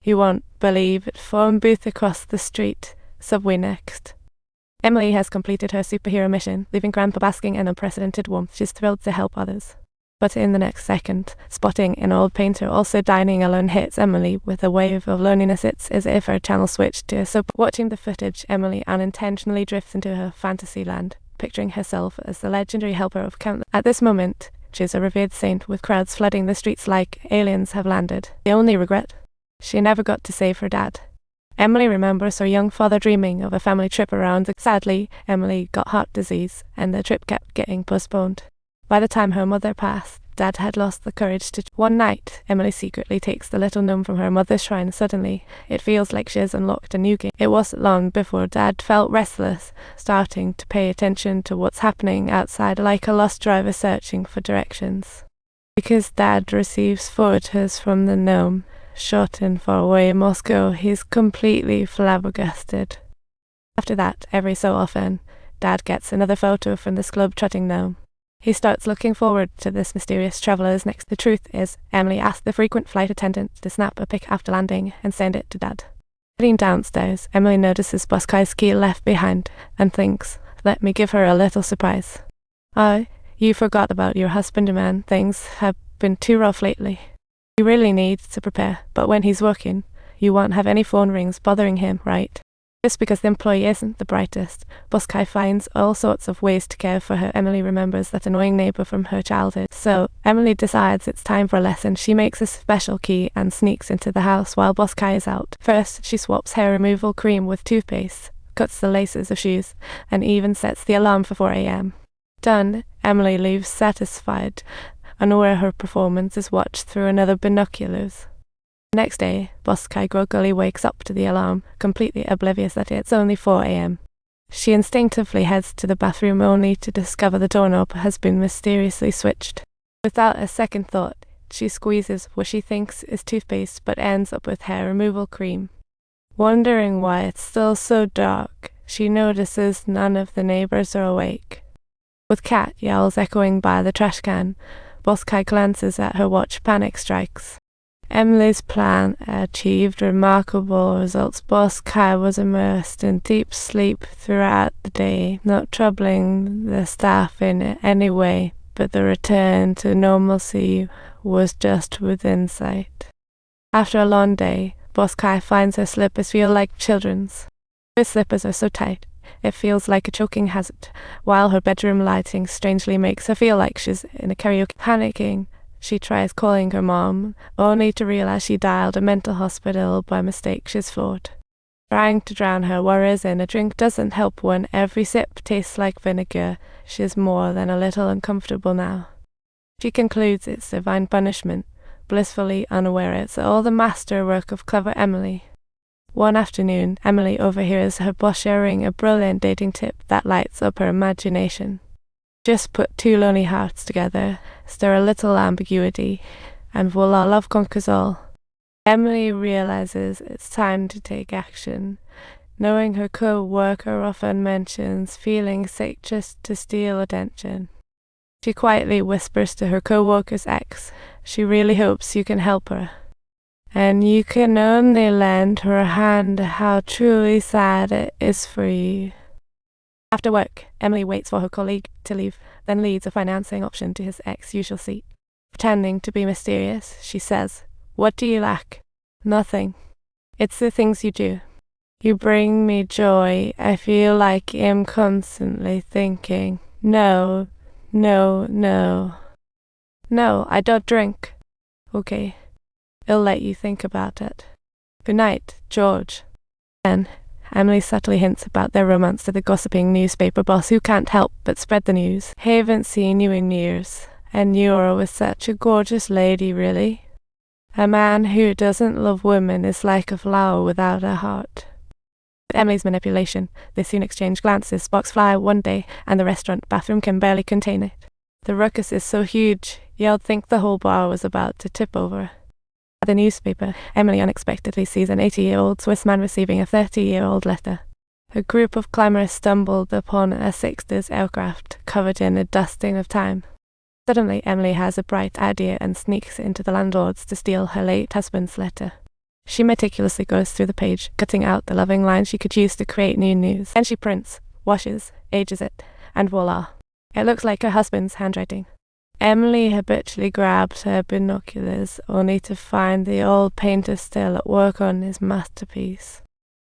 You won't believe it, phone booth across the street, subway next. Emily has completed her superhero mission, leaving Grandpa basking in unprecedented warmth. She's thrilled to help others. But in the next second, spotting an old painter also dining alone hits Emily with a wave of loneliness. It's as if her channel switched to a soap. Watching the footage, Emily unintentionally drifts into her fantasy land, picturing herself as the legendary helper of countless. At this moment, she's a revered saint with crowds flooding the streets like aliens have landed. The only regret? She never got to save her dad. Emily remembers her young father dreaming of a family trip around. Sadly, Emily got heart disease, and the trip kept getting postponed. By the time her mother passed, Dad had lost the courage to. One night, Emily secretly takes the little gnome from her mother's shrine. Suddenly, it feels like she has unlocked a new game. It wasn't long before Dad felt restless, starting to pay attention to what's happening outside like a lost driver searching for directions. Because Dad receives photos from the gnome, shot in faraway Moscow, he's completely flabbergasted. After that, every so often, Dad gets another photo from this globe-trotting gnome. He starts looking forward to this mysterious traveller's next. The truth is, Emily asked the frequent flight attendant to snap a pic after landing and send it to Dad. Heading downstairs, Emily notices Boss Kai's key left behind and thinks, let me give her a little surprise. You forgot about your husband, man. Things have been too rough lately. You really need to prepare, but when he's working, you won't have any phone rings bothering him, right? Just because the employee isn't the brightest, Boss Kai finds all sorts of ways to care for her. Emily remembers that annoying neighbor from her childhood. So, Emily decides it's time for a lesson. She makes a special key and sneaks into the house while Boss Kai is out. First, she swaps hair removal cream with toothpaste, cuts the laces of shoes, and even sets the alarm for 4 a.m. Done, Emily leaves satisfied, unaware her performance is watched through another binoculars. The next day, Boss Kai groggily wakes up to the alarm, completely oblivious that it's only 4 a.m. She instinctively heads to the bathroom only to discover the doorknob has been mysteriously switched. Without a second thought, she squeezes what she thinks is toothpaste but ends up with hair removal cream. Wondering why it's still so dark, she notices none of the neighbors are awake. With cat yowls echoing by the trash can, Boss Kai glances at her watch. Panic strikes. Emily's plan achieved remarkable results. Boss Kai was immersed in deep sleep throughout the day, not troubling the staff in any way, but the return to normalcy was just within sight. After a long day, Boss Kai finds her slippers feel like children's. Her slippers are so tight, it feels like a choking hazard, while her bedroom lighting strangely makes her feel like she's in a karaoke. Panicking, she tries calling her mom, only to realize she dialed a mental hospital by mistake. She's floored. Trying to drown her worries in a drink doesn't help when every sip tastes like vinegar. She's more than a little uncomfortable now. She concludes it's divine punishment, blissfully unaware it's all the masterwork of clever Emily. One afternoon, Emily overhears her boss sharing a brilliant dating tip that lights up her imagination. Just put two lonely hearts together, stir a little ambiguity, and voila, love conquers all. Emily realizes it's time to take action, knowing her co-worker often mentions feeling sick just to steal attention. She quietly whispers to her co-worker's ex, she really hopes you can help her. And you can only lend her a hand, how truly sad it is for you. After work, Emily waits for her colleague to leave, then leads a financing option to his ex's usual seat. Pretending to be mysterious, she says, "What do you lack?" "Nothing. It's the things you do. You bring me joy. I feel like I'm constantly thinking, no, I don't drink." "Okay. I'll let you think about it. Good night, George." Then, Emily subtly hints about their romance to the gossiping newspaper boss who can't help but spread the news. "Haven't seen you in years, and you're with such a gorgeous lady, really. A man who doesn't love women is like a flower without a heart." With Emily's manipulation, they soon exchange glances. Sparks fly one day, and the restaurant bathroom can barely contain it. The ruckus is so huge, you'd think the whole bar was about to tip over. At the newspaper, Emily unexpectedly sees an 80-year-old Swiss man receiving a 30-year-old letter. A group of climbers stumbled upon a 60s aircraft covered in a dusting of time. Suddenly, Emily has a bright idea and sneaks into the landlord's to steal her late husband's letter. She meticulously goes through the page, cutting out the loving lines she could use to create new news. Then she prints, washes, ages it, and voila. It looks like her husband's handwriting. Emily habitually grabs her binoculars, only to find the old painter still at work on his masterpiece.